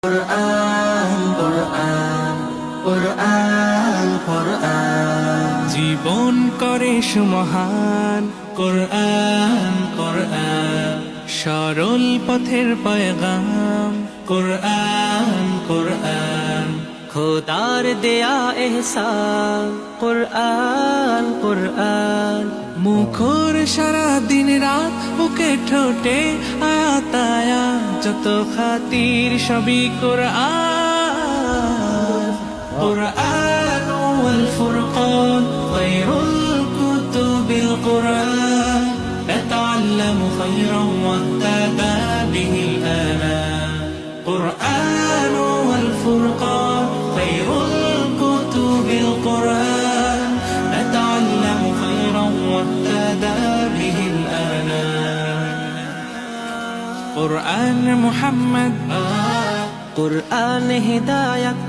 কুরআন কুরআন কুরআন কুরআন জীবন করে সুমহান কুরআন কুরআন সরল পথের পয়গাম কুরআন কুরআন খোদার দেয়া এহসান কুরআন কুরআন মুখর সারা দিন রাত বুকে ঠোঁটে আয়াত আয়াত যত খাতির সবই কুরআন কুরআন ওয়াল ফুরকান খায়রুল কুতুবিল কুরআন নাতাআল্লামু খায়রান ওয়াহতাদা বিহিল আনাম কুরআন ওয়াল ফুরকান খায়রুল কুতুবিল কুরআন নাতাআল্লামু খায়রান ওয়াহতাদা বিহিল আনাম কুরআন মুহাম্মদ কুরআন হিদায়াত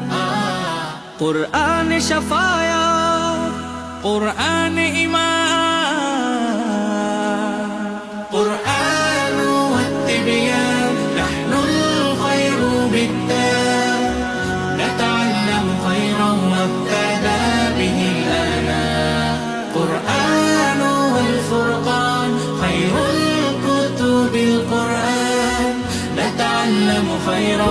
কুরআন শাফায়াত কুরআন ঈমান কুরআন ওয়াত-তিবয়ান নাহনুল খায়রু বিদ-দান নাতাআল্লামু খায়রান ওয়াহতাদা বিহিল আনাম কুরআন ওয়াল ফুরকান খায়রুল কুতুবিল কুরআন نتعلم خيرا